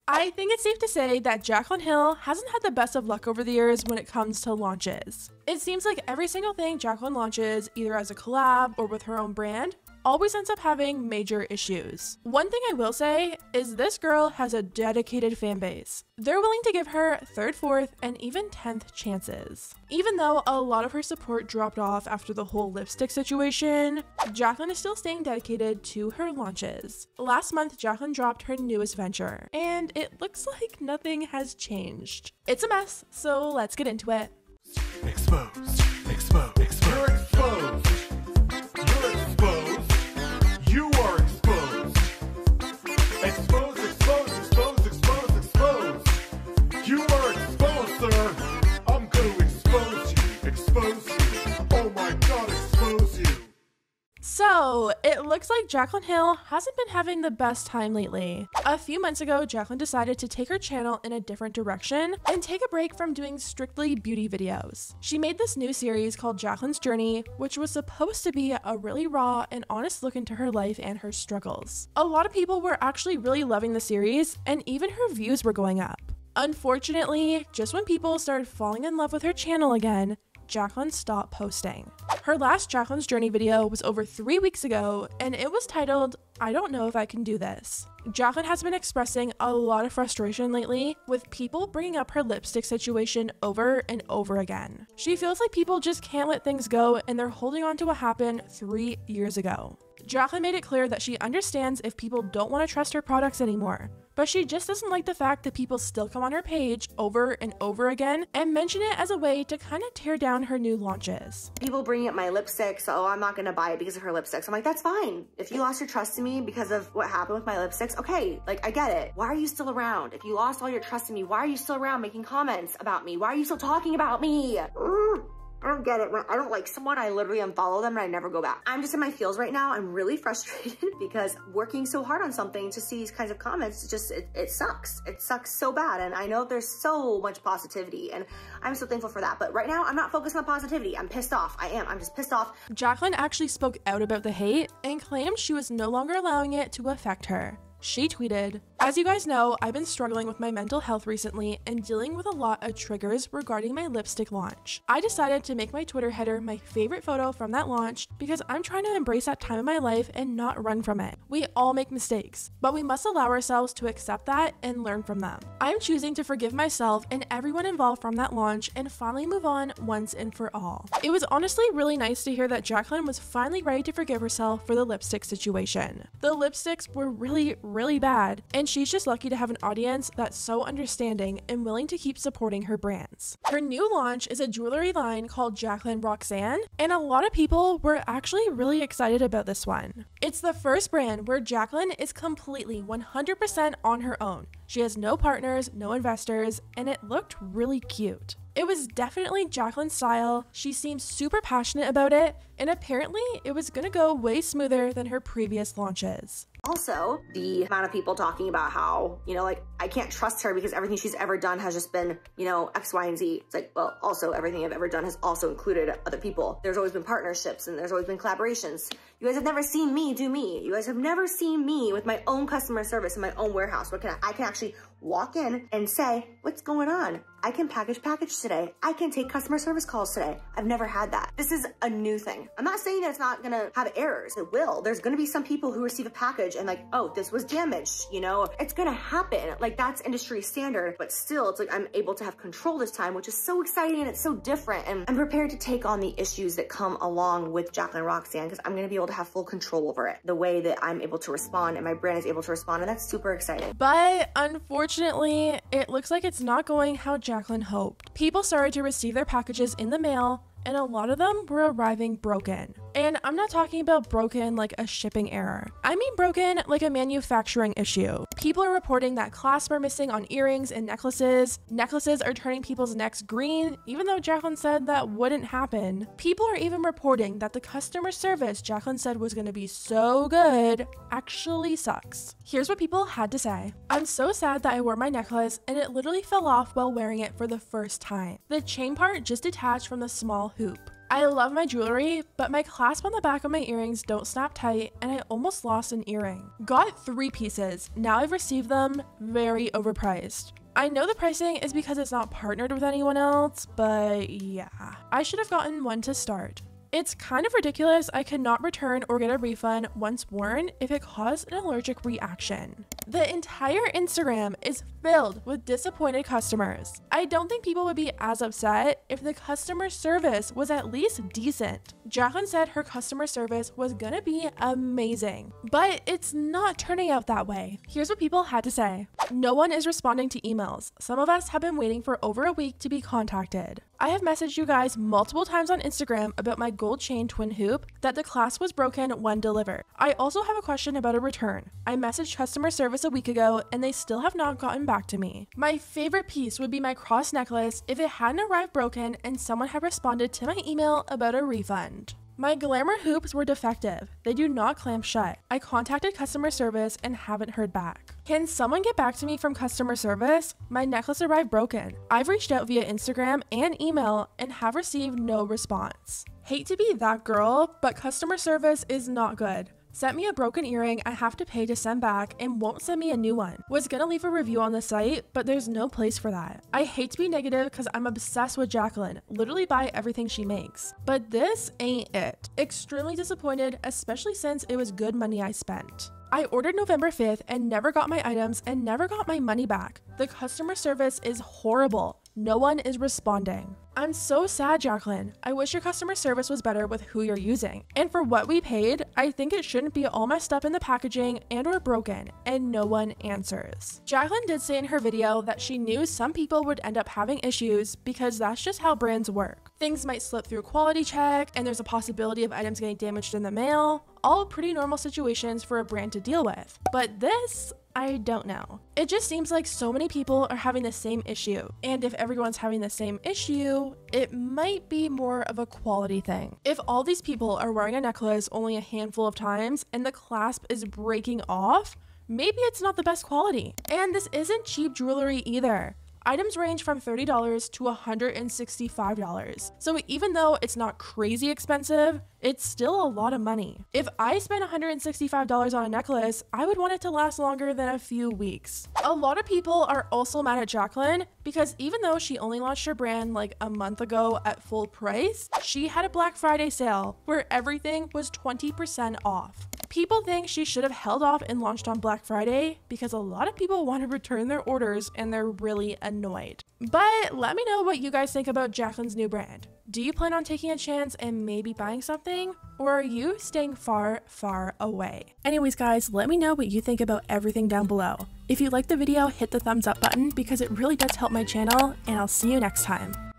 I think it's safe to say that Jaclyn Hill hasn't had the best of luck over the years when it comes to launches. It seems like every single thing Jaclyn launches, either as a collab or with her own brand, always ends up having major issues. One thing I will say is this girl has a dedicated fan base. They're willing to give her 3rd, 4th, and even 10th chances. Even though a lot of her support dropped off after the whole lipstick situation, Jaclyn is still staying dedicated to her launches. Last month, Jaclyn dropped her newest venture, and it looks like nothing has changed. It's a mess, so let's get into it. Exposed, exposed, exposed. You're exposed. You're exposed. You are exposed. Exposed, exposed, exposed, exposed, exposed. You are exposed, sir. I'm going to expose you. Expose you. Oh my God, expose you. So, it looks like Jaclyn Hill hasn't been having the best time lately. A few months ago, Jaclyn decided to take her channel in a different direction and take a break from doing strictly beauty videos. She made this new series called Jaclyn's Journey, which was supposed to be a really raw and honest look into her life and her struggles. A lot of people were actually really loving the series, and even her views were going up. Unfortunately, just when people started falling in love with her channel again, Jaclyn stopped posting. Her last Jaclyn's Journey video was over 3 weeks ago, and it was titled, "I don't know if I can do this." Jaclyn has been expressing a lot of frustration lately, with people bringing up her lipstick situation over and over again. She feels like people just can't let things go, and they're holding on to what happened 3 years ago. Jaclyn made it clear that she understands if people don't want to trust her products anymore, but she just doesn't like the fact that people still come on her page over and over again and mention it as a way to kind of tear down her new launches. People bringing up my lipsticks, oh, I'm not gonna buy it because of her lipsticks. I'm like, that's fine. If you lost your trust in me because of what happened with my lipsticks, okay, like I get it. Why are you still around? If you lost all your trust in me, why are you still around making comments about me? Why are you still talking about me? I don't get it. When I don't like someone, I literally unfollow them and I never go back. I'm just in my feels right now. I'm really frustrated because working so hard on something to see these kinds of comments, it sucks. It sucks so bad. And I know there's so much positivity and I'm so thankful for that. But right now I'm not focused on positivity. I'm pissed off. I'm just pissed off. Jaclyn actually spoke out about the hate and claimed she was no longer allowing it to affect her. She tweeted, "As you guys know, I've been struggling with my mental health recently and dealing with a lot of triggers regarding my lipstick launch. I decided to make my Twitter header my favorite photo from that launch because I'm trying to embrace that time in my life and not run from it. We all make mistakes, but we must allow ourselves to accept that and learn from them. I'm choosing to forgive myself and everyone involved from that launch and finally move on once and for all." It was honestly really nice to hear that Jaclyn was finally ready to forgive herself for the lipstick situation. The lipsticks were really bad, and she's just lucky to have an audience that's so understanding and willing to keep supporting her brands. Her new launch is a jewelry line called Jaclyn Roxanne, and a lot of people were actually really excited about this one. It's the first brand where Jaclyn is completely 100% on her own. She has no partners, no investors, and it looked really cute. It was definitely Jaclyn's style, she seemed super passionate about it, and apparently it was gonna go way smoother than her previous launches. Also, the amount of people talking about how, like, I can't trust her because everything she's ever done has just been, X, Y, and Z. It's like, well, also everything I've ever done has also included other people. There's always been partnerships and there's always been collaborations. You guys have never seen me do me. You guys have never seen me with my own customer service in my own warehouse. I can actually walk in and say, what's going on? I can package today. I can take customer service calls today. I've never had that. This is a new thing. I'm not saying that it's not gonna have errors. It will. There's gonna be some people who receive a package and like, oh, this was damaged, It's gonna happen. Like, that's industry standard, but still, it's like I'm able to have control this time, which is so exciting and it's so different. And I'm prepared to take on the issues that come along with Jaclyn Roxanne because I'm gonna be able to have full control over it, the way that I'm able to respond and my brand is able to respond, and that's super exciting. But unfortunately, it looks like it's not going how Jaclyn hoped. People started to receive their packages in the mail, and a lot of them were arriving broken. And I'm not talking about broken like a shipping error. I mean broken like a manufacturing issue. People are reporting that clasps are missing on earrings and necklaces. Necklaces are turning people's necks green, even though Jaclyn said that wouldn't happen. People are even reporting that the customer service Jaclyn said was gonna be so good actually sucks. Here's what people had to say. "I'm so sad that I wore my necklace and it literally fell off while wearing it for the first time. The chain part just detached from the small hoop. I love my jewelry, but my clasp on the back of my earrings don't snap tight and I almost lost an earring. Got 3 pieces. Now I've received them. Very overpriced. I know the pricing is because it's not partnered with anyone else, but yeah, I should have gotten one to start. It's kind of ridiculous I could not return or get a refund once worn if it caused an allergic reaction. The entire Instagram is filled with disappointed customers. I don't think people would be as upset if the customer service was at least decent. Jaclyn said her customer service was gonna be amazing, but it's not turning out that way. Here's what people had to say. No one is responding to emails. Some of us have been waiting for over a week to be contacted. I have messaged you guys multiple times on Instagram about my gold chain twin hoop that the clasp was broken when delivered. I also have a question about a return. I messaged customer service a week ago and they still have not gotten back to me. My favorite piece would be my cross necklace if it hadn't arrived broken and someone had responded to my email about a refund. My glamour hoops were defective. They do not clamp shut. I contacted customer service and haven't heard back. Can someone get back to me from customer service? My necklace arrived broken. I've reached out via Instagram and email and have received no response. Hate to be that girl, but customer service is not good. Sent me a broken earring I have to pay to send back and won't send me a new one. Was gonna leave a review on the site, but there's no place for that. I hate to be negative because I'm obsessed with Jaclyn, literally buy everything she makes. But this ain't it. Extremely disappointed, especially since it was good money I spent. I ordered November 5th and never got my items and never got my money back. The customer service is horrible. No one is responding. I'm so sad, Jaclyn. I wish your customer service was better with who you're using. And for what we paid, I think it shouldn't be all messed up in the packaging and or broken, and no one answers. Jaclyn did say in her video that she knew some people would end up having issues because that's just how brands work. Things might slip through quality check, and there's a possibility of items getting damaged in the mail. All pretty normal situations for a brand to deal with. But this, I don't know. It just seems like so many people are having the same issue. And if everyone's having the same issue, it might be more of a quality thing. If all these people are wearing a necklace only a handful of times and the clasp is breaking off, maybe it's not the best quality. And this isn't cheap jewelry either. Items range from $30 to $165. So even though it's not crazy expensive, it's still a lot of money. If I spent $165 on a necklace, I would want it to last longer than a few weeks. A lot of people are also mad at Jaclyn because even though she only launched her brand like a month ago at full price, she had a Black Friday sale where everything was 20% off. People think she should have held off and launched on Black Friday because a lot of people want to return their orders and they're really annoyed. But let me know what you guys think about Jaclyn's new brand. Do you plan on taking a chance and maybe buying something? Or are you staying far, far away? Anyways, guys, let me know what you think about everything down below. If you liked the video, hit the thumbs up button because it really does help my channel, and I'll see you next time.